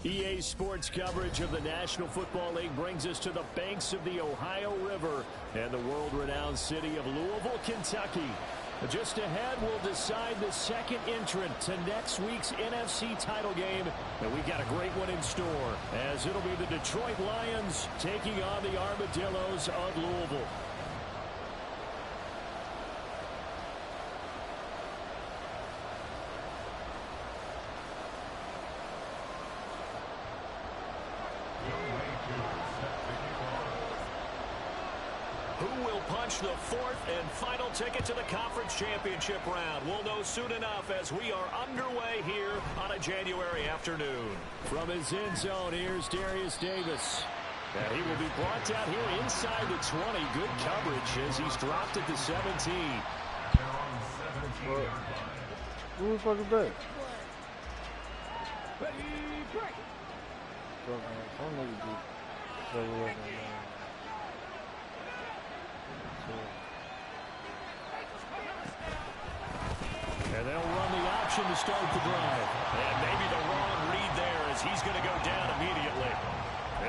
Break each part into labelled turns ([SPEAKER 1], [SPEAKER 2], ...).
[SPEAKER 1] EA Sports coverage of the National Football League brings us to the banks of the Ohio River and the world-renowned city of Louisville, Kentucky. Just ahead, we'll decide the second entrant to next week's NFC title game. And we've got a great one in store, as it'll be the Detroit Lions taking on the Armadillos of Louisville. Who will punch the fourth and final ticket to the conference championship round? We'll know soon enough as we are underway here on a January afternoon. From his end zone, here's Darius Davis. And he will be brought down here inside the 20. Good coverage as he's dropped at the 17.
[SPEAKER 2] Who the fuck is that?
[SPEAKER 1] And they'll run the option to start the drive. And maybe the wrong read there as he's going to go down immediately.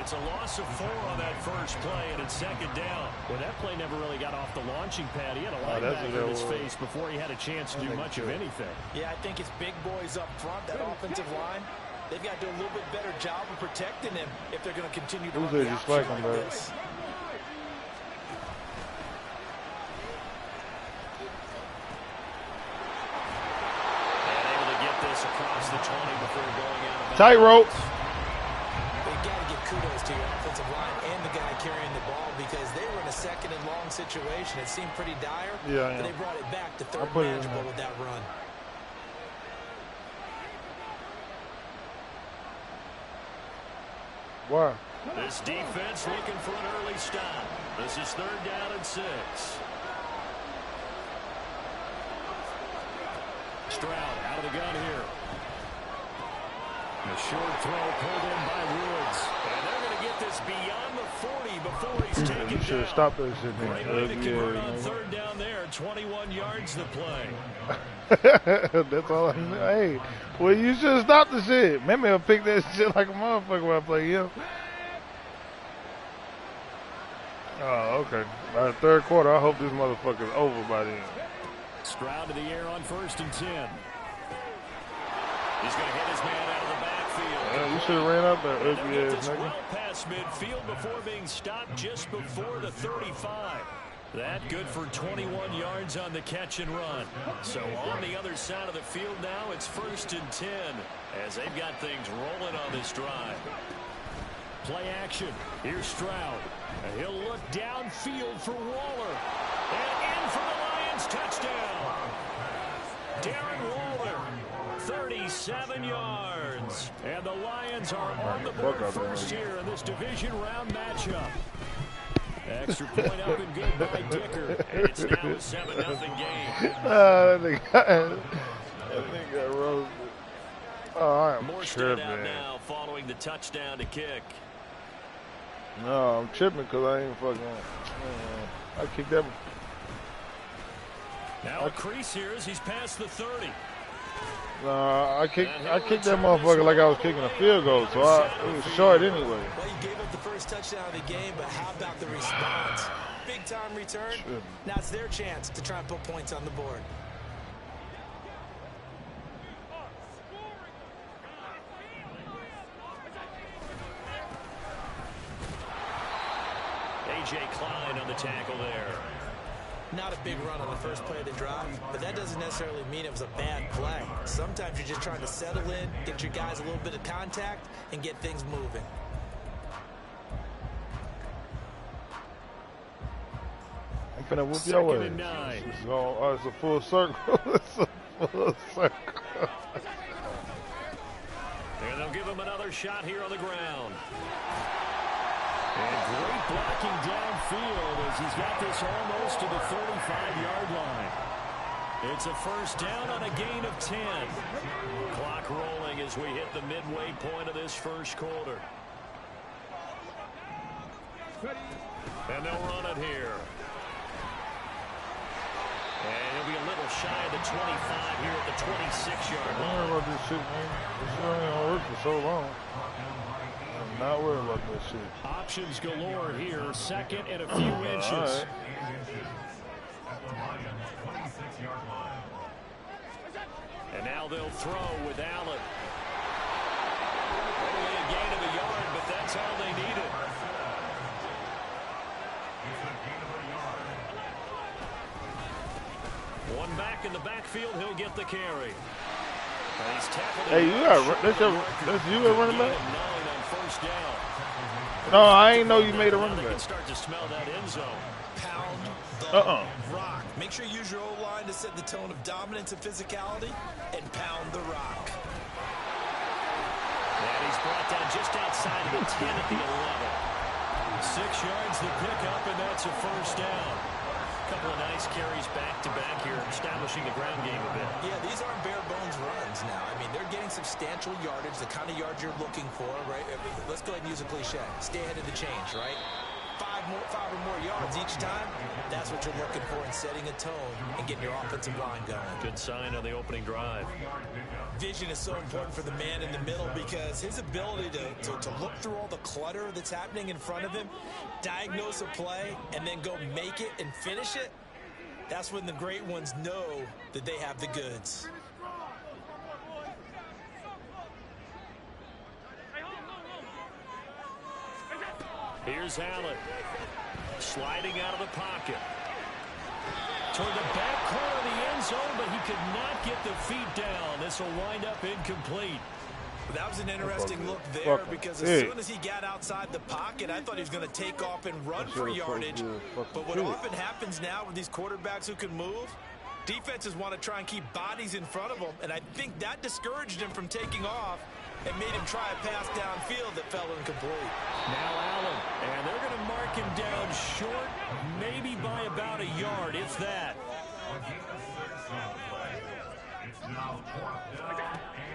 [SPEAKER 1] It's a loss of 4 on that first play, and it's second down. Well, that play never really got off the launching pad. He had a linebacker in his face before he had a chance to do much of anything.
[SPEAKER 3] Yeah, I think it's big boys up front, that offensive line. They've got to do a little bit better job of protecting him if they're going to continue to run the option like this.
[SPEAKER 1] Across the 20 before going out.
[SPEAKER 2] Tightrope.
[SPEAKER 3] They've got to give kudos to your offensive line and the guy carrying the ball because they were in a second and long situation. It seemed pretty dire.
[SPEAKER 2] Yeah,
[SPEAKER 3] but they brought it back to third manageable with that run.
[SPEAKER 2] Wow.
[SPEAKER 1] This defense looking for an early stop. This is 3rd down and 6. Stroud out of the gun here. A short throw pulled in by Woods. And they're going to get this beyond the 40 before he's taken down.
[SPEAKER 2] You should have stopped that shit.
[SPEAKER 1] Great way to convert on 3rd down there. 21 yards the play.
[SPEAKER 2] That's all I know. Hey, well, you should have stopped the shit. Maybe I'll pick that shit like a motherfucker when I play him. Oh, okay. By the 3rd quarter, I hope this motherfucker's over by then.
[SPEAKER 1] Stroud to the air on 1st and 10. He's going to hit his man out of the backfield.
[SPEAKER 2] Yeah, you should have ran up that ugly ass nigga.
[SPEAKER 1] Well past midfield before being stopped just before the 35. That good for 21 yards on the catch and run. So on the other side of the field now, it's 1st and 10 as they've got things rolling on this drive. Play action. Here's Stroud. And he'll look downfield for Waller. And in for the Lions touchdown. Darren Waller, 37 yards. And the Lions are on the board first here in this division round matchup. Extra point up and good by Dicker. And it's now a 7-0 game.
[SPEAKER 2] That thing got roasted. Oh, I'm
[SPEAKER 1] More
[SPEAKER 2] tripping.
[SPEAKER 1] out now following the touchdown to kick.
[SPEAKER 2] No, I'm tripping because I ain't fucking. I kicked that.
[SPEAKER 1] Now a crease here as he's past the 30.
[SPEAKER 2] I kicked that motherfucker like I was kicking a field goal, so it was short anyway.
[SPEAKER 3] Well, you gave up the first touchdown of the game, but how about the response? Big time return. Now it's their chance to try and put points on the board.
[SPEAKER 1] A.J. Klein on the tackle there.
[SPEAKER 3] Not a big run on the first play of the drive, but that doesn't necessarily mean it was a bad play. Sometimes you're just trying to settle in, get your guys a little bit of contact, and get things moving.
[SPEAKER 2] I'm finna whoop your ass. It's a full circle. It's a full circle.
[SPEAKER 1] And they'll give him another shot here on the ground. And great blocking downfield as he's got this almost to the 35-yard line. It's a 1st down on a gain of 10. Clock rolling as we hit the midway point of this first quarter. And they'll run it here. And it'll be a little shy of the 25 here at the 26-yard
[SPEAKER 2] Don't
[SPEAKER 1] line.
[SPEAKER 2] worry about this shit, man. This shit ain't gonna work for so long. I'm not worried about that shit.
[SPEAKER 1] Options galore here. Second and a few inches.
[SPEAKER 2] Right.
[SPEAKER 1] And now they'll throw with Allen. Only a gain of a yard, but that's all they needed. One back in the backfield, he'll get the carry.
[SPEAKER 2] Hey, you got that's you a running back?
[SPEAKER 1] On first down.
[SPEAKER 2] No, I ain't know you made a running
[SPEAKER 1] They
[SPEAKER 2] back.
[SPEAKER 1] can start to smell that end zone.
[SPEAKER 3] Pound the rock. Make sure you use your O-line to set the tone of dominance and physicality, and pound the rock.
[SPEAKER 1] And he's brought down just outside of the 10 at the 11. 6 yards the pickup, and that's a first down. A couple of nice carries back-to-back here, establishing the ground game a bit.
[SPEAKER 3] Yeah, these aren't bare-bones runs now. I mean, they're getting substantial yardage, the kind of yards you're looking for, right? Let's go ahead and use a cliche. Stay ahead of the change, right? 5 or more yards each time. That's what you're looking for in setting a tone and getting your offensive line going.
[SPEAKER 1] Good sign on the opening drive.
[SPEAKER 3] Vision is so important for the man in the middle because his ability to look through all the clutter that's happening in front of him, diagnose a play, and then go make it and finish it, that's when the great ones know that they have the goods.
[SPEAKER 1] Here's Allen. Sliding out of the pocket. Toward the back corner of the end zone, but he could not get the feet down. This will wind up incomplete.
[SPEAKER 3] That was an interesting look there because as soon as he got outside the pocket, I thought he was going to take off and run for yardage. But what often happens now with these quarterbacks who can move, defenses want to try and keep bodies in front of them, and I think that discouraged him from taking off and made him try a pass downfield that fell incomplete.
[SPEAKER 1] Now Allen, and they're going to mark him down short, maybe by about a yard, if that.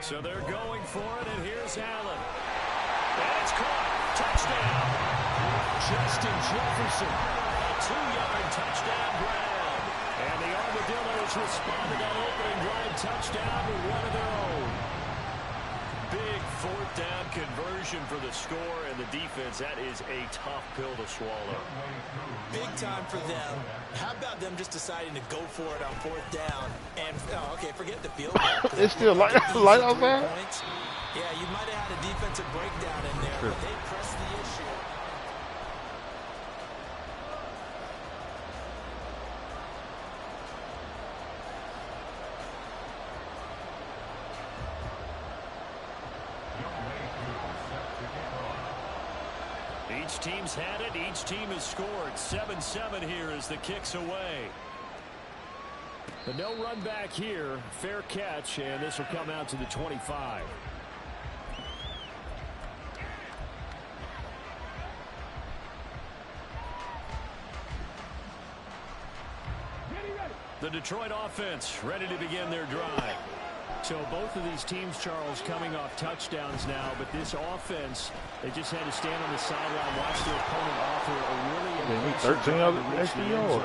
[SPEAKER 1] So they're going for it, and here's Allen. And it's caught. Touchdown. Justin Jefferson. A 2-yard touchdown grab. And the Armadillos responded on opening drive touchdown with one of their own. Big fourth down conversion for the score, and the defense, that is a tough pill to swallow.
[SPEAKER 3] Big time for them. How about them just deciding to go for it on fourth down? And, okay, forget the field goal.
[SPEAKER 2] It's still light outside?
[SPEAKER 3] Yeah, you might have had a defensive breakdown in there, but they pressed the issue.
[SPEAKER 1] Each team's had it. Each team has scored. 7-7 here as the kick's away. But no run back here. Fair catch, and this will come out to the 25. The Detroit offense ready to begin their drive. So both of these teams, Charles, coming off touchdowns now, but this offense, they just had to stand on the sideline, watch their opponent offer a really impressive
[SPEAKER 2] 13 other extra yards.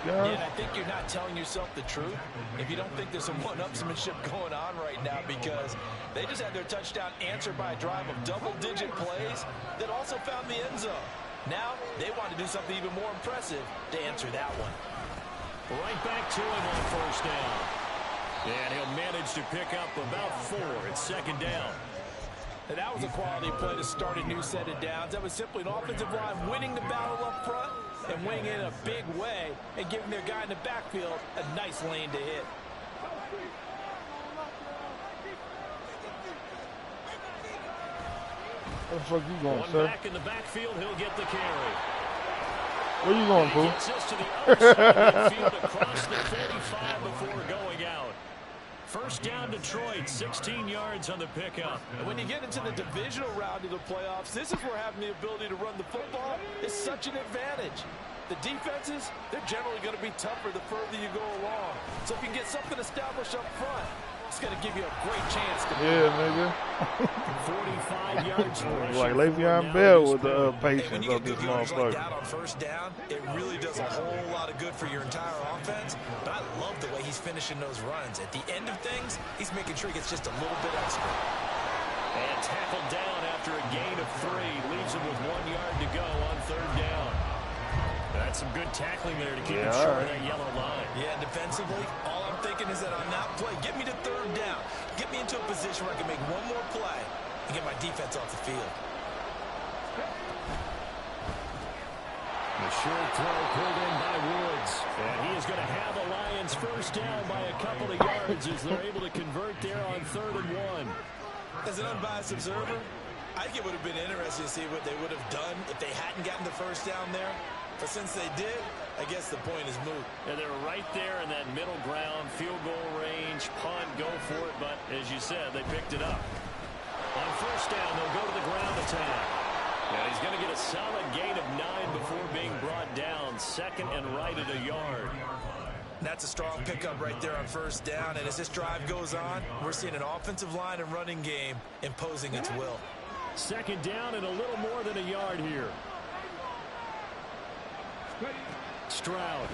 [SPEAKER 3] Yeah, and I think you're not telling yourself the truth if you don't think there's some one-upsmanship going on right now, because they just had their touchdown answered by a drive of double-digit plays that also found the end zone. Now they want to do something even more impressive to answer that one.
[SPEAKER 1] Right back to him on first down. And he'll manage to pick up about 4. It's second down.
[SPEAKER 3] And that was a quality play to start a new set of downs. That was simply an offensive line winning the battle up front and winning it in a big way and giving their guy in the backfield a nice lane to hit.
[SPEAKER 2] Where the fuck you going,
[SPEAKER 1] One
[SPEAKER 2] sir?
[SPEAKER 1] back in the backfield, he'll get the carry.
[SPEAKER 2] Where you going, Pooh?
[SPEAKER 1] Gets us to the other side of the field across the 45 before going out. First down, Detroit, 16 yards on the pickup.
[SPEAKER 3] And when you get into the divisional round of the playoffs, this is where having the ability to run the football is such an advantage. The defenses, they're generally going to be tougher the further you go along. So if you can get something established up front, It's going to give you a great chance to
[SPEAKER 2] nigga.
[SPEAKER 1] 45 yards.
[SPEAKER 2] Like Le'Veon Bell with the patience
[SPEAKER 3] of
[SPEAKER 2] this
[SPEAKER 3] like
[SPEAKER 2] motherfucker.
[SPEAKER 3] that on first down, it really does a whole lot of good for your entire offense. But I love the way he's finishing those runs. At the end of things, he's making sure he gets just a little bit extra.
[SPEAKER 1] And tackled down after a gain of 3. Leaves him with 1 yard to go on third down. That's some good tackling there to keep him short of that yellow line.
[SPEAKER 3] Yeah, defensively, all I'm thinking is that on that play, get me to third down. Get me into a position where I can make one more play and get my defense off the field.
[SPEAKER 1] The short throw pulled in by Woods. And he is going to have the Lions first down by a couple of yards as they're able to convert there on 3rd and 1.
[SPEAKER 3] As an unbiased observer, I think it would have been interesting to see what they would have done if they hadn't gotten the first down there. But since they did, I guess the point is moot.
[SPEAKER 1] And they're right there in that middle ground, field goal range, punt, go for it. But as you said, they picked it up. On first down, they'll go to the ground attack. And he's going to get a solid gain of 9 before being brought down. 2nd and right at a yard.
[SPEAKER 3] That's a strong pickup right there on first down. And as this drive goes on, we're seeing an offensive line and running game imposing its will.
[SPEAKER 1] 2nd down and a little more than a yard here. Stroud.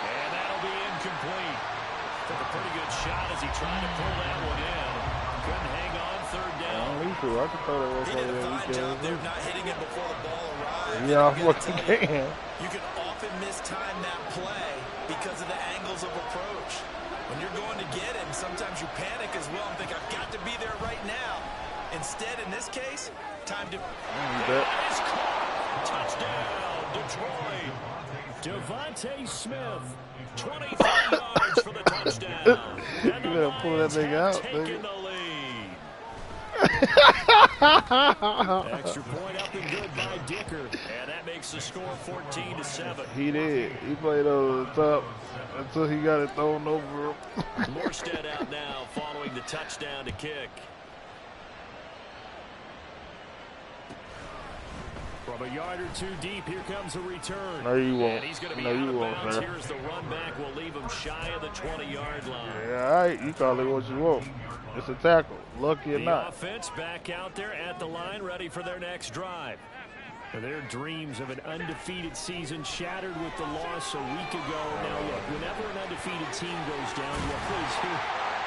[SPEAKER 1] And that'll be incomplete. Took a pretty good shot as he tried to pull that one in. Couldn't hang on 3rd down.
[SPEAKER 2] I can throw that one
[SPEAKER 3] He did a fine job there not hitting it before the ball arrived.
[SPEAKER 2] Yeah, what you can.
[SPEAKER 3] You can often mistime that play because of the angles of approach. When you're going to get him, sometimes you panic as well and think, I've got to be there right now. Instead, in this case, time to...
[SPEAKER 1] Is caught. Touchdown, Detroit. Devontae Smith, 23 yards for the touchdown.
[SPEAKER 2] You better pull that thing out,
[SPEAKER 1] taking the lead. Extra point up and good by Dicker. And that makes the score 14-7.
[SPEAKER 2] He did. He played over the top until he got it thrown over him.
[SPEAKER 1] Morstead out now following the touchdown to kick. From a yard or 2 deep, here comes a return.
[SPEAKER 2] No, you won't.
[SPEAKER 1] And he's going to be
[SPEAKER 2] no,
[SPEAKER 1] out
[SPEAKER 2] you
[SPEAKER 1] of
[SPEAKER 2] won't,
[SPEAKER 1] bounds.
[SPEAKER 2] sir.
[SPEAKER 1] Here's the run back. We'll leave him shy of the 20-yard line.
[SPEAKER 2] Yeah, all right. You call it what you want. It's a tackle. Lucky or
[SPEAKER 1] The
[SPEAKER 2] not.
[SPEAKER 1] offense back out there at the line, ready for their next drive. Their dreams of an undefeated season shattered with the loss a week ago. Now, look, whenever an undefeated team goes down, you please hear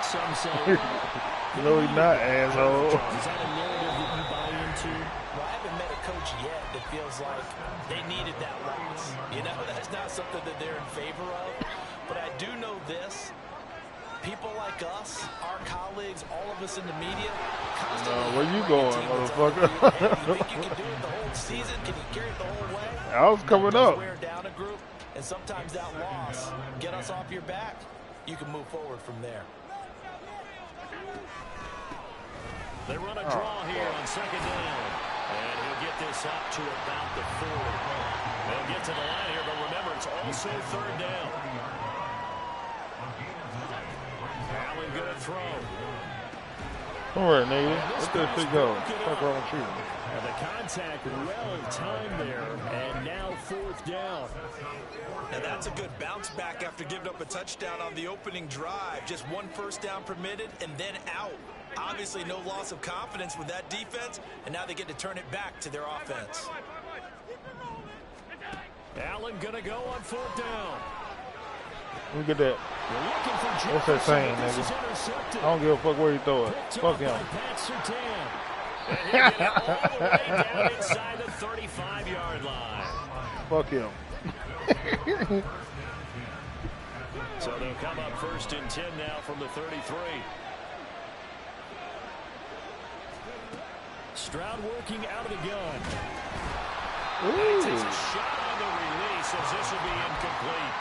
[SPEAKER 1] some say,
[SPEAKER 2] No, he's not, asshole.
[SPEAKER 1] is that a narrative that you buy into?
[SPEAKER 3] Well, I haven't met a coach yet that feels like they needed that loss. You know, that's not something that they're in favor of. But I do know this. People like us, our colleagues, all of us in the media, constantly...
[SPEAKER 2] where you going, motherfucker?
[SPEAKER 3] You think you can do it the whole season? Can you carry it the whole way?
[SPEAKER 2] I was coming up.
[SPEAKER 3] Wear down a group, and sometimes that loss, get us off your back, you can move forward from there.
[SPEAKER 1] They run a draw here on 2nd down. And he'll get this up to about the 40. They'll get to the line here, but remember, it's also 3rd down. Allen going to throw.
[SPEAKER 2] All right, nigga. Let that shit go. Fuck wrong with you.
[SPEAKER 1] And the contact well timed there, and now 4th down.
[SPEAKER 3] And that's a good bounce back after giving up a touchdown on the opening drive. Just 1 first down permitted and then out. Obviously no loss of confidence with that defense, and now they get to turn it back to their offense.
[SPEAKER 1] Allen gonna go on 4th down.
[SPEAKER 2] Look at that. What's that saying, nigga? I don't give a fuck where you throw it. Fuck him.
[SPEAKER 1] And he'll get it all the way down inside the 35-yard line.
[SPEAKER 2] Fuck him.
[SPEAKER 1] So they'll come up 1st and 10 now from the 33. Stroud working out of the gun.
[SPEAKER 2] Ooh.
[SPEAKER 1] Takes a shot on the release as this will be incomplete.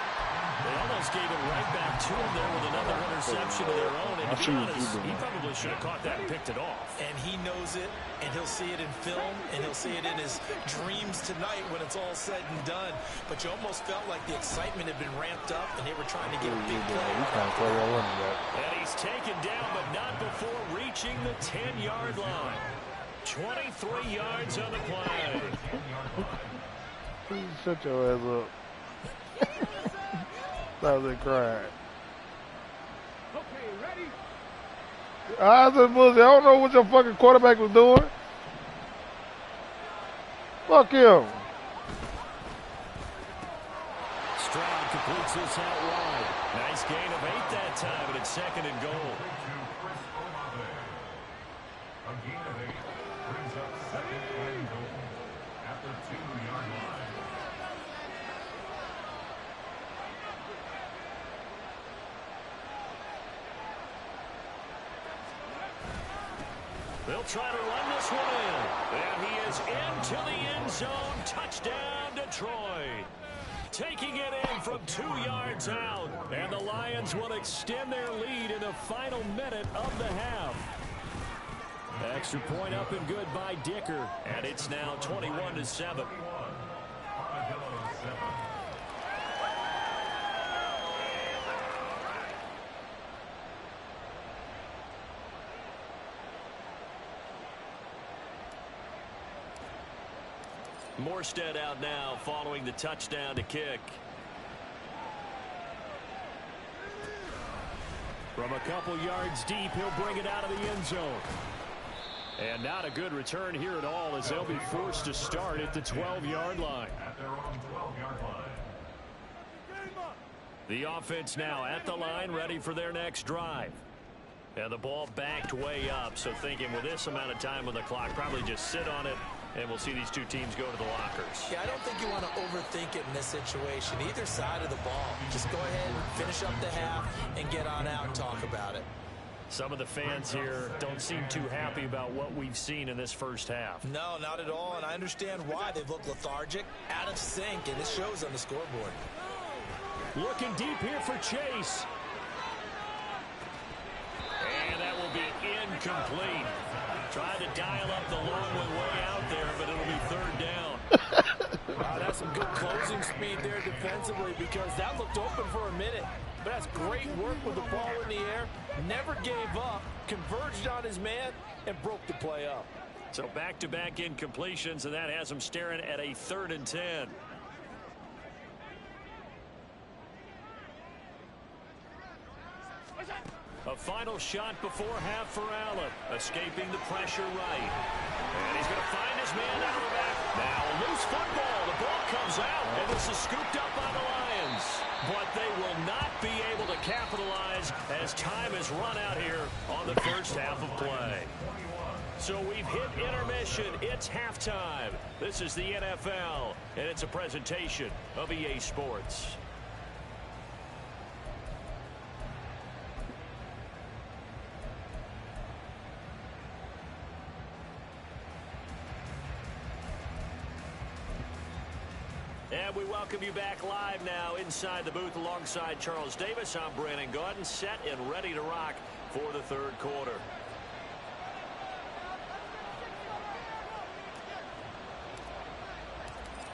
[SPEAKER 1] They almost gave it right back to him there with another interception of their own. And to be honest, he probably should have caught that and picked it off.
[SPEAKER 3] And he knows it, and he'll see it in film, and he'll see it in his dreams tonight when it's all said and done. But you almost felt like the excitement had been ramped up, and they were trying to get a big play.
[SPEAKER 1] And he's taken down, but not before reaching the 10-yard line. 23 yards on the play.
[SPEAKER 2] Shut your ass up. That was crying. Okay, ready? I said, bullshit. I don't know what your fucking quarterback was doing. Fuck him.
[SPEAKER 1] Stroud completes this out wide. Nice gain of 8 that time, but it's 2nd and goal.
[SPEAKER 4] A gain of 8 brings up 2nd and goal at the 2-yard line.
[SPEAKER 1] They'll try to run this one in. And he is into the end zone. Touchdown, Detroit. Taking it in from 2 yards out. And the Lions will extend their lead in the final minute of the half. Extra point up and good by Dicker. And it's now 21-7. Morstead out now following the touchdown to kick. From a couple yards deep, he'll bring it out of the end zone. And not a good return here at all as they'll be forced to start at the 12-yard line.
[SPEAKER 4] At their own 12-yard line.
[SPEAKER 1] The offense now at the line, ready for their next drive. And the ball backed way up, so thinking with this amount of time on the clock, probably just sit on it. And we'll see these two teams go to the lockers.
[SPEAKER 3] Yeah, I don't think you want to overthink it in this situation. Either side of the ball. Just go ahead and finish up the half and get on out and talk about it.
[SPEAKER 1] Some of the fans here don't seem too happy about what we've seen in this first half.
[SPEAKER 3] No, not at all. And I understand why. They've looked lethargic, out of sync, and it shows on the scoreboard.
[SPEAKER 1] Looking deep here for Chase. And that will be incomplete. Tried to dial up the long way out there, but it'll be 3rd down.
[SPEAKER 5] Wow, that's some good closing speed there defensively because that looked open for a minute. But that's great work with the ball in the air. Never gave up, converged on his man, and broke the play up.
[SPEAKER 1] So back-to-back incompletions, and that has him staring at a 3rd and 10. A final shot before half for Allen. Escaping the pressure right. And he's going to find his man out of the back. Now a loose football. The ball comes out, and this is scooped up by the Lions. But they will not be able to capitalize as time has run out here on the first half of play. So we've hit intermission. It's halftime. This is the NFL, and it's a presentation of EA Sports. And we welcome you back live now inside the booth alongside Charles Davis. I'm Brandon Gaudin, set and ready to rock for the 3rd quarter.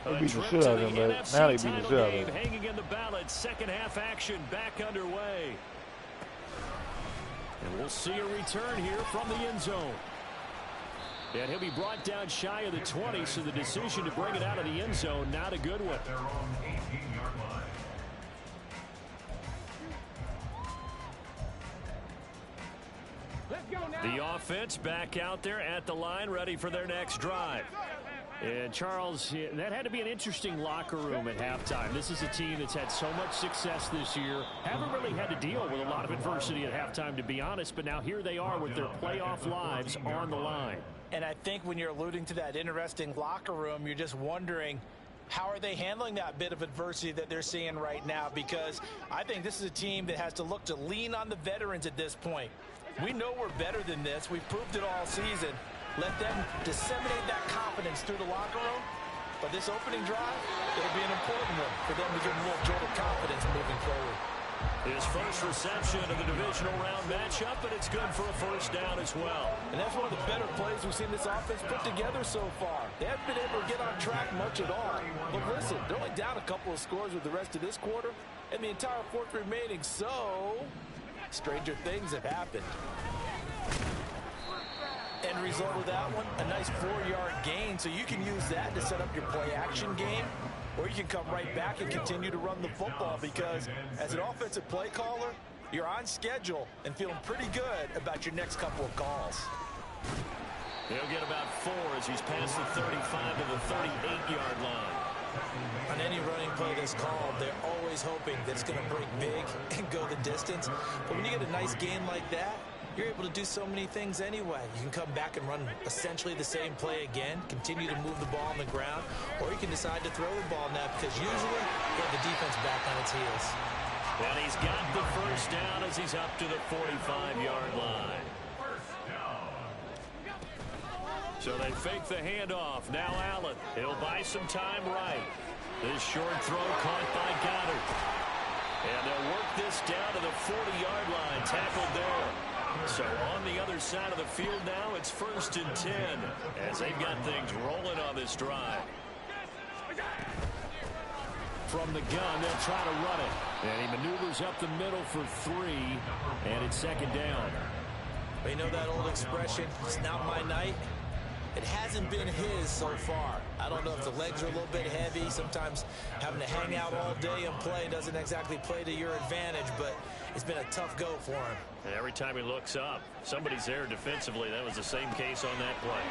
[SPEAKER 2] They beat the shit out of them, but now they beat the shit out of them.
[SPEAKER 1] Hanging in the balance, 2nd half action back underway. And we'll see a return here from the end zone. And he'll be brought down shy of the 20, so the decision to bring it out of the end zone, not a good one.
[SPEAKER 4] Their own 18-yard line.
[SPEAKER 1] The offense back out there at the line, ready for their next drive. And Charles, that had to be an interesting locker room at halftime. This is a team that's had so much success this year. Haven't really had to deal with a lot of adversity at halftime, to be honest. But now here they are with their playoff lives on the line.
[SPEAKER 5] And I think when you're alluding to that interesting locker room, you're just wondering, how are they handling that bit of adversity that they're seeing right now? Because I think this is a team that has to look to lean on the veterans at this point. We know we're better than this. We've proved it all season. Let them disseminate that confidence through the locker room. But this opening drive, it'll be an important one for them to give them a little jolt of confidence moving forward.
[SPEAKER 1] His first reception of the divisional round matchup, and it's good for a 1st down as well.
[SPEAKER 5] And that's one of the better plays we've seen this offense put together so far. They haven't been able to get on track much at all. But listen, they're only down a couple of scores with the rest of this quarter and the entire 4th remaining. So, stranger things have happened. And End result of that one, a nice 4-yard gain, so you can use that to set up your play-action game, or you can come right back and continue to run the football because as an offensive play caller, you're on schedule and feeling pretty good about your next couple of calls.
[SPEAKER 1] He'll get about 4 as he's past the 35 to the 38-yard line.
[SPEAKER 5] On any running play that's called, they're always hoping that it's going to break big and go the distance. But when you get a nice gain like that, you're able to do so many things anyway. You can come back and run essentially the same play again, continue to move the ball on the ground, or you can decide to throw the ball now because usually you have the defense back on its heels.
[SPEAKER 1] And he's got the first down as he's up to the 45-yard line. So they fake the handoff. Now Allen. He'll buy some time right. This short throw caught by Goddard. And they'll work this down to the 40-yard line. Tackled there. So on the other side of the field now, it's 1st and 10 as they've got things rolling on this drive. From the gun, they'll try to run it. And he maneuvers up the middle for 3, and it's 2nd down.
[SPEAKER 5] You know that old expression, it's not my night? It hasn't been his so far. I don't know if the legs are a little bit heavy. Sometimes having to hang out all day and play doesn't exactly play to your advantage, but it's been a tough go for him.
[SPEAKER 1] And every time he looks up, somebody's there defensively. That was the same case on that play.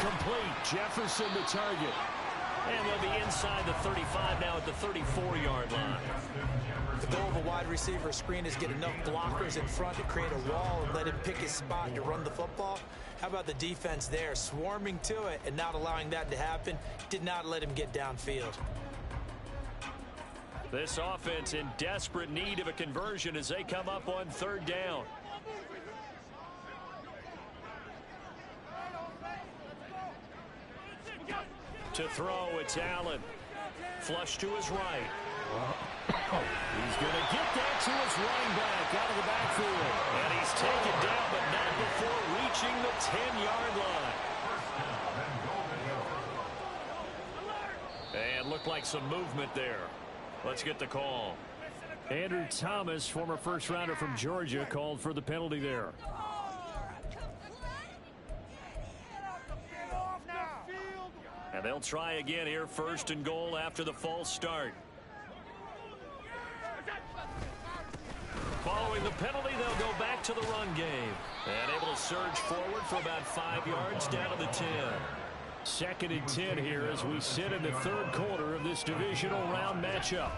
[SPEAKER 1] Complete. Jefferson the target. And they'll be inside the 35 now at the 34-yard line.
[SPEAKER 5] The goal of a wide receiver screen is get enough blockers in front to create a wall and let him pick his spot to run the football. How about the defense there, swarming to it and not allowing that to happen? Did not let him get downfield.
[SPEAKER 1] This offense in desperate need of a conversion as they come up on 3rd down. To throw, it's Allen. Flush to his right. He's going to get that to his running back out of the backfield. And he's taken down, but not before reaching the 10-yard line. And looked like some movement there. Let's get the call. Andrew Thomas, former first-rounder from Georgia, called for the penalty there. And they'll try again here, 1st and goal after the false start. Following the penalty, they'll go back to the run game. And able to surge forward for about 5 yards down to the 10. 2nd and 10 here as we sit in the 3rd quarter of this divisional round matchup.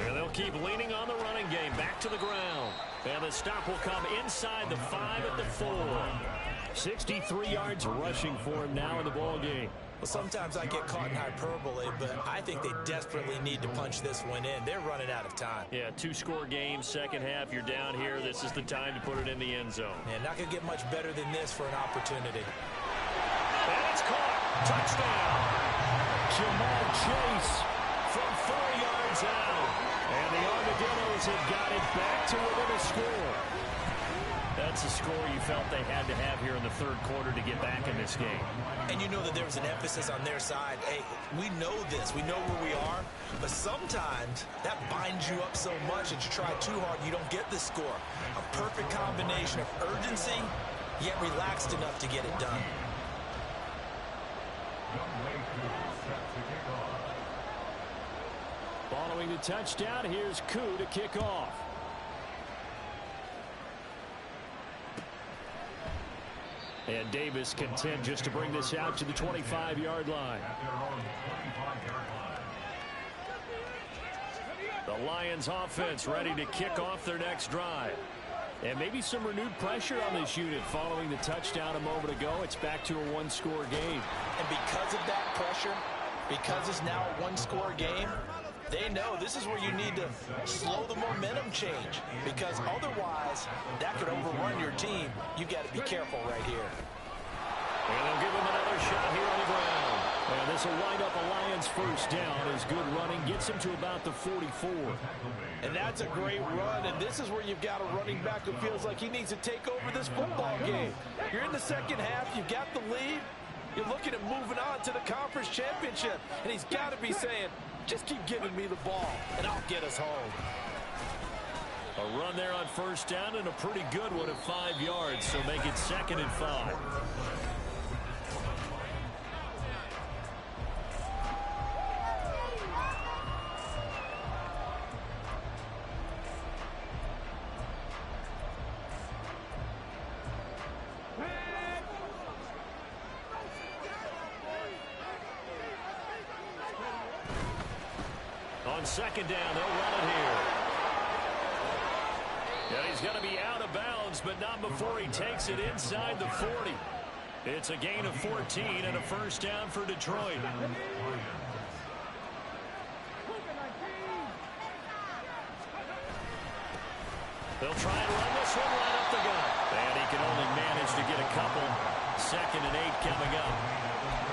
[SPEAKER 1] And they'll keep leaning on the running game. Back to the ground. And the stop will come inside the 5 at the 4. 63 yards rushing for him now in the ball game.
[SPEAKER 5] Well, sometimes I get caught in hyperbole, but I think they desperately need to punch this one in. They're running out of time.
[SPEAKER 1] Yeah, 2-score game, second half. You're down here. This is the time to put it in the end zone.
[SPEAKER 5] Yeah, not going to get much better than this for an opportunity.
[SPEAKER 1] And it's caught. Touchdown. Jamal Chase from 4 yards out. And the Armadillos have got it back to within a score. That's a score you felt they had to have here in the 3rd quarter to get back in this game.
[SPEAKER 5] And you know that there was an emphasis on their side. Hey, we know this. We know where we are. But sometimes that binds you up so much that you try too hard, you don't get the score. A perfect combination of urgency, yet relaxed enough to get it done.
[SPEAKER 1] Following the touchdown, here's Pooh to kick off. And Davis content just to bring this out to the 25-yard line. The Lions offense ready to kick off their next drive. And maybe some renewed pressure on this unit following the touchdown a moment ago. It's back to a 1-score game.
[SPEAKER 5] And because of that pressure, because it's now a 1-score game, they know this is where you need to slow the momentum change, because otherwise that could overrun your team. You've got to be careful right here.
[SPEAKER 1] And they'll give him another shot here on the ground. And this will wind up a Lions first down as good running gets him to about the 44.
[SPEAKER 5] And that's a great run, and this is where you've got a running back who feels like he needs to take over this football game. You're in the second half, you've got the lead, you're looking at moving on to the conference championship, and he's got to be saying, just keep giving me the ball, and I'll get us home.
[SPEAKER 1] A run there on first down and a pretty good one at 5 yards, so make it 2nd and 5. On 2nd down, they'll run it here. And he's going to be out of bounds, but not before he takes it inside the 40. It's a gain of 14 and a first down for Detroit. They'll try and run this one right up the gut. And he can only manage to get a couple. 2nd and 8 coming up.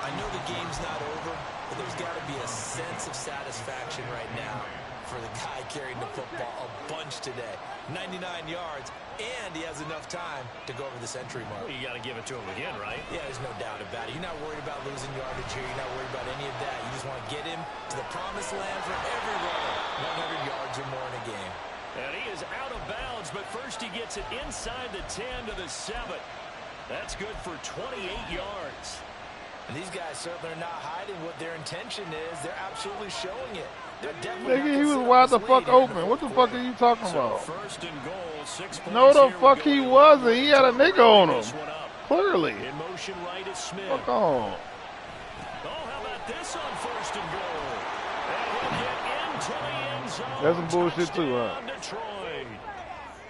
[SPEAKER 3] I know the game's not over, but there's got to be a sense of satisfaction right now for the guy carrying the football a bunch today. 99 yards, and he has enough time to go over the century mark.
[SPEAKER 1] Well, you got to give it to him again, right?
[SPEAKER 3] Yeah, there's no doubt about it. You're not worried about losing yardage here. You're not worried about any of that. You just want to get him to the promised land for every runner. 100 yards or more in a game.
[SPEAKER 1] And he is out of bounds, but first he gets it inside the 10 to the 7. That's good for 28 yards.
[SPEAKER 5] And these guys certainly are not hiding what their intention is. They're absolutely showing it.
[SPEAKER 2] Nigga, he was wide the fuck open. What the fuck are you talking about?
[SPEAKER 1] First and goal, 6 points.
[SPEAKER 2] No, the fuck he wasn't. He had a nigga on him. Clearly.
[SPEAKER 1] In motion right is Smith.
[SPEAKER 2] Fuck on.
[SPEAKER 1] Oh, how about this on first and goal? And he'll get into the end zone.
[SPEAKER 2] That's some bullshit too, huh?
[SPEAKER 1] Detroit.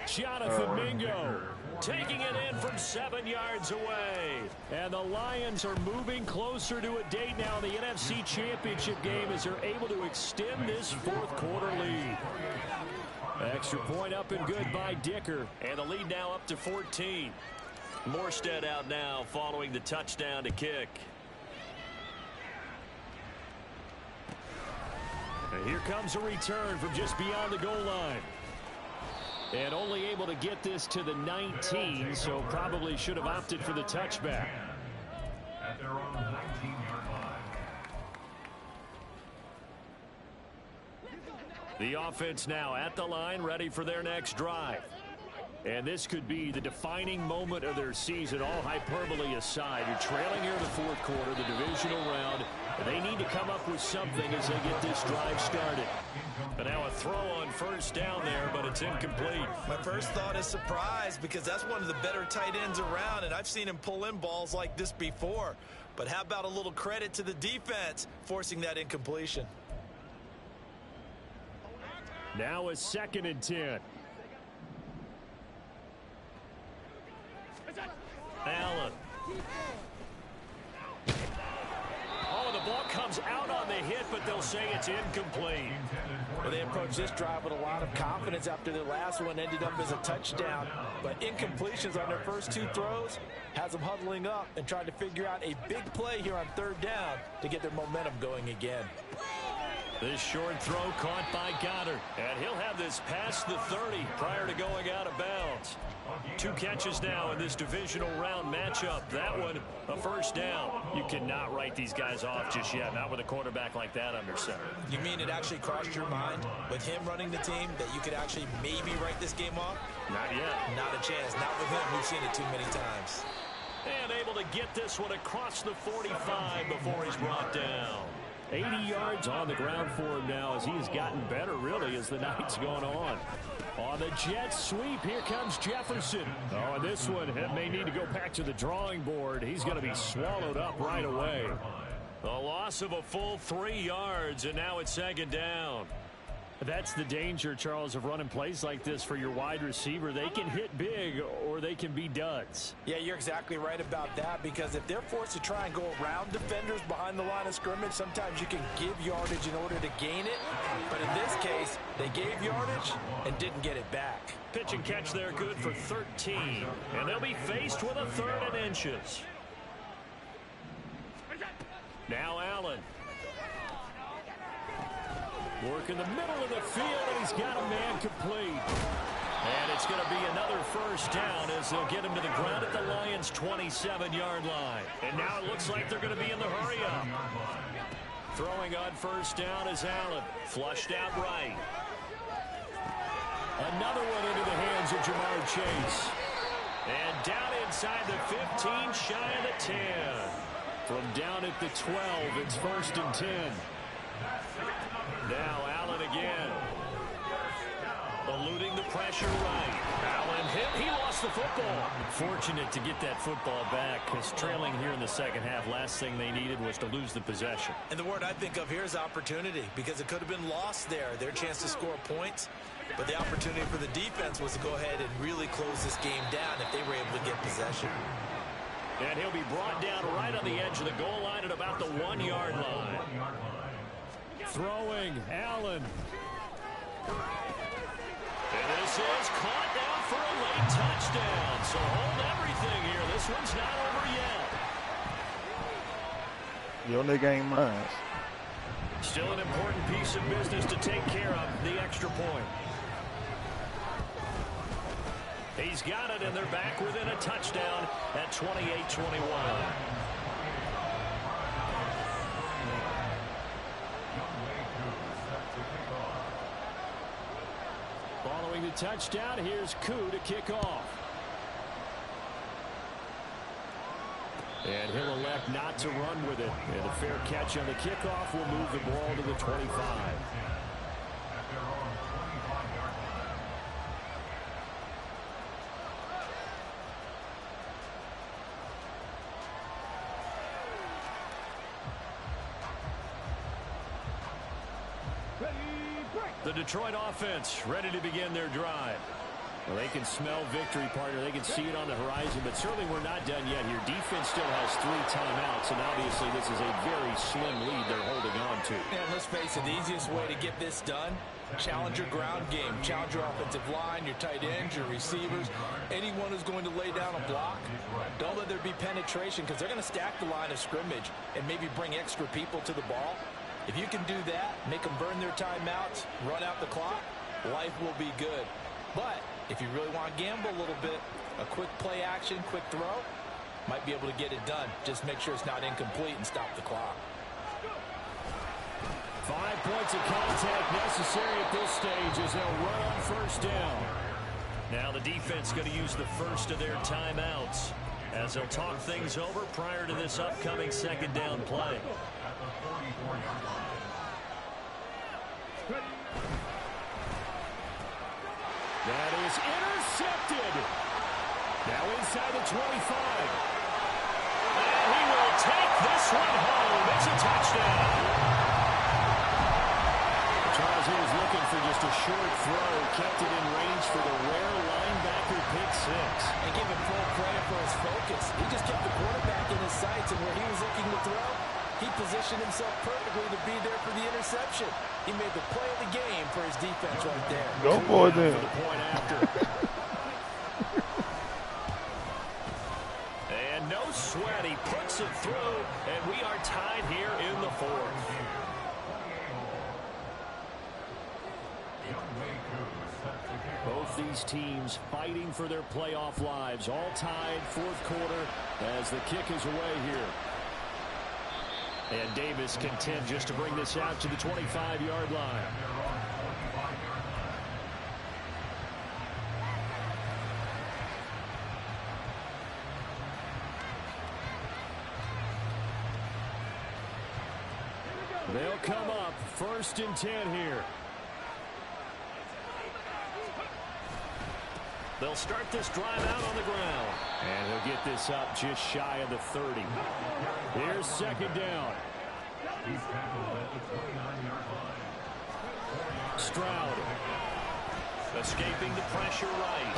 [SPEAKER 1] Jonathan Mingo taking it in from 7 yards away. And the Lions are moving closer to a date now in the NFC Championship game as they're able to extend this 4th quarter lead. Extra point up and good by Dicker. And the lead now up to 14. Morstead out now following the touchdown to kick. And here comes a return from just beyond the goal line. And only able to get this to the 19, so probably should have opted for the touchback.
[SPEAKER 4] At their own 19-yard line.
[SPEAKER 1] The offense now at the line, ready for their next drive. And this could be the defining moment of their season, all hyperbole aside. You're trailing here in the 4th quarter, the divisional round. And they need to come up with something as they get this drive started. But now a throw on first down there, but it's incomplete.
[SPEAKER 3] My first thought is surprise, because that's one of the better tight ends around, and I've seen him pull in balls like this before. But how about a little credit to the defense forcing that incompletion?
[SPEAKER 1] Now a 2nd and 10. Allen. Oh, the ball comes out on the hit, but they'll say it's incomplete.
[SPEAKER 5] Well, they approached this drive with a lot of confidence after their last one ended up as a touchdown. But incompletions on their first 2 throws has them huddling up and trying to figure out a big play here on 3rd down to get their momentum going again.
[SPEAKER 1] This short throw caught by Goddard. And he'll have this past the 30 prior to going out of bounds. 2 catches now in this divisional round matchup. That one, a first down. You cannot write these guys off just yet, not with a quarterback like that under center.
[SPEAKER 3] You mean it actually crossed your mind with him running the team that you could actually maybe write this game off?
[SPEAKER 1] Not yet.
[SPEAKER 3] Not a chance. Not with him. We've seen it too many times.
[SPEAKER 1] And able to get this one across the 45 before he's brought down. 80 yards on the ground for him now as he has gotten better, really, as the night's gone on. On the jet sweep, here comes Jefferson. Oh, and this one may need to go back to the drawing board. He's going to be swallowed up right away. A loss of a full 3 yards, and now it's 2nd down. That's the danger, Charles, of running plays like this for your wide receiver. They can hit big or they can be duds.
[SPEAKER 5] Yeah, you're exactly right about that, because if they're forced to try and go around defenders behind the line of scrimmage, sometimes you can give yardage in order to gain it. But in this case, they gave yardage and didn't get it back.
[SPEAKER 1] Pitch and catch there good for 13. And they'll be faced with a 3rd and inches. Now Allen. Work in the middle of the field, and he's got a man complete. And it's going to be another first down as they'll get him to the ground at the Lions' 27-yard line. And now it looks like they're going to be in the hurry-up. Throwing on first down is Allen. Flushed out right. Another one into the hands of Jamar Chase. And down inside the 15, shy of the 10. From down at the 12, it's 1st and 10. Now Allen again. Eluding the pressure right. Allen hit. He lost the football. Fortunate to get that football back, because trailing here in the second half, last thing they needed was to lose the possession.
[SPEAKER 3] And the word I think of here is opportunity, because it could have been lost there. Their chance to score points. But the opportunity for the defense was to go ahead and really close this game down if they were able to get possession.
[SPEAKER 1] And he'll be brought down right on the edge of the goal line at about the 1-yard line. Throwing, Allen. And this is caught down for a late touchdown. So hold everything here. This one's not over yet.
[SPEAKER 2] Your nigga ain't mine.
[SPEAKER 1] Still an important piece of business to take care of, the extra point. He's got it, and they're back within a touchdown at 28-21. Following the touchdown, here's Pooh to kick off. And he'll elect not to run with it. And a fair catch on the kickoff will move the ball to the 25. The Detroit offense ready to begin their drive. Well, they can smell victory, partner. They can see it on the horizon, but certainly we're not done yet here. Defense still has 3 timeouts, and obviously this is a very slim lead they're holding on to.
[SPEAKER 5] And let's face it, the easiest way to get this done, challenge your ground game. Challenge your offensive line, your tight ends, your receivers, anyone who's going to lay down a block. Don't let there be penetration, because they're going to stack the line of scrimmage and maybe bring extra people to the ball. If you can do that, make them burn their timeouts, run out the clock, life will be good. But if you really want to gamble a little bit, a quick play action, quick throw, might be able to get it done. Just make sure it's not incomplete and stop the clock.
[SPEAKER 1] 5 points of contact necessary at this stage as they'll run on 1st down. Now the defense going to use the first of their timeouts as they'll talk things over prior to this upcoming 2nd down play. That is intercepted. Now inside the 25. And he will take this one home. It's a touchdown. Charles, he was looking for just a short throw. Kept it in range for the rare linebacker pick 6.
[SPEAKER 5] And give him full credit for his focus. He just kept the quarterback in his sights, and where he was looking to throw, he positioned himself perfectly to be there for the interception. He made the play of the game for his defense right there.
[SPEAKER 2] Go for it then.
[SPEAKER 1] For the point after. And no sweat. He puts it through, and we are tied here in the 4th. Both these teams fighting for their playoff lives. All tied 4th quarter as the kick is away here. And Davis content just to bring this out to the 25-yard line. They'll come up 1st and 10 here. They'll start this drive out on the ground. And he'll get this up just shy of the 30. Here's 2nd down. Stroud. Escaping the pressure right.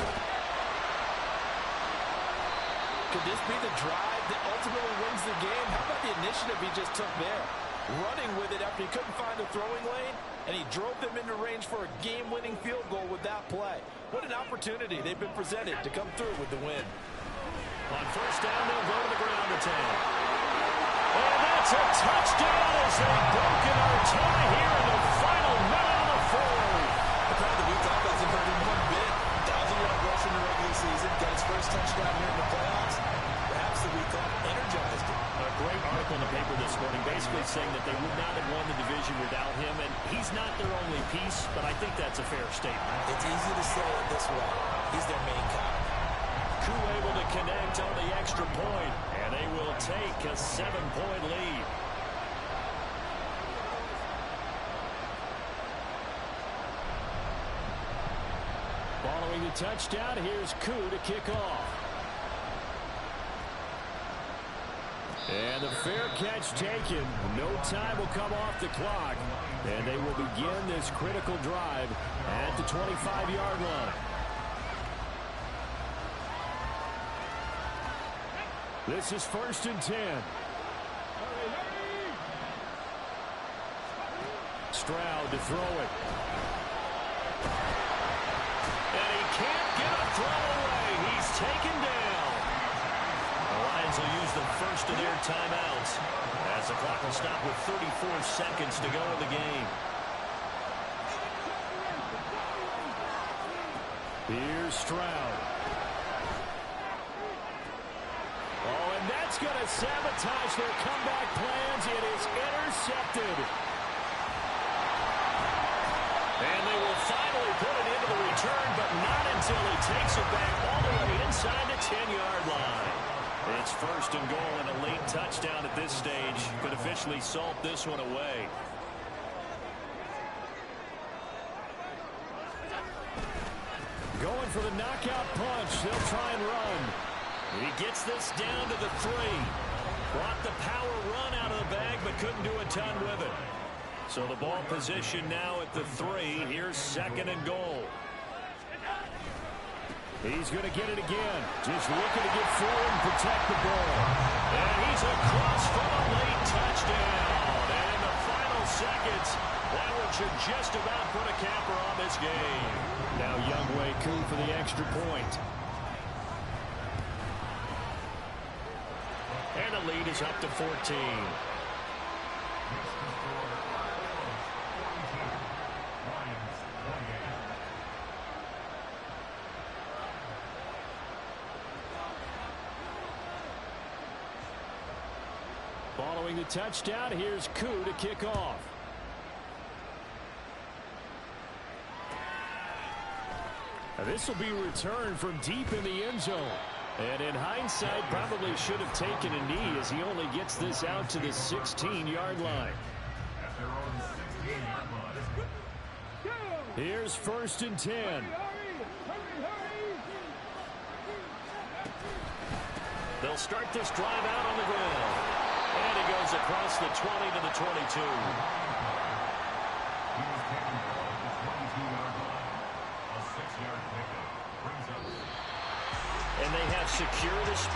[SPEAKER 5] Could this be the drive that ultimately wins the game? How about the initiative he just took there? Running with it after he couldn't find a throwing lane, and he drove them into range for a game-winning field goal with that play. What an opportunity they've been presented to come through with the win.
[SPEAKER 1] On 1st down, they'll go to the ground attack. And that's a touchdown as they've broken our tie here in the final minute of the 4th.
[SPEAKER 3] The crowd that we talked about hasn't hurt him one bit. 1,000-yard rush in the regular season. Got his first touchdown here in the playoffs. Perhaps the week off energized him.
[SPEAKER 1] A great article in the paper this morning basically saying that they would not have won the division without him, and he's not their only piece, but I think that's a fair statement.
[SPEAKER 3] It's easy to say it this way. He's their main guy.
[SPEAKER 1] Pooh able to connect on the extra point, and they will take a 7-point lead. Following the touchdown, here's Pooh to kick off. And the fair catch taken. No time will come off the clock. And they will begin this critical drive at the 25-yard line. This is 1st and 10. Stroud to throw it. And he can't get a throw away. He's taken down. The Lions will use the first of their timeouts as the clock will stop with 34 seconds to go in the game. Here's Stroud. Oh, and that's going to sabotage their comeback plans. It is intercepted. And they will finally put it into the return, but not until he takes it back all the way inside the 10-yard line. It's 1st and goal, and a late touchdown at this stage could officially salt this one away. Going for the knockout punch. They'll try and run. He gets this down to the 3. Brought the power run out of the bag, but couldn't do a ton with it. So the ball position now at the 3. Here's 2nd and goal. He's going to get it again. Just looking to get forward and protect the ball. And he's across for a late touchdown. And in the final seconds, that one should just about put a capper on this game. Now Younghoe Koo for the extra point. And the lead is up to 14. Following the touchdown, here's Koo to kick off. Now this will be returned from deep in the end zone. And in hindsight, probably should have taken a knee as he only gets this out to the 16-yard line.
[SPEAKER 4] At their own 16-yard line.
[SPEAKER 1] Here's 1st and 10. They'll start this drive out on the ground. And he goes across the 20 to the 22.
[SPEAKER 4] He was taken for the 22-yard line. A 6-yard pickup brings up.
[SPEAKER 1] And they have secured a spot.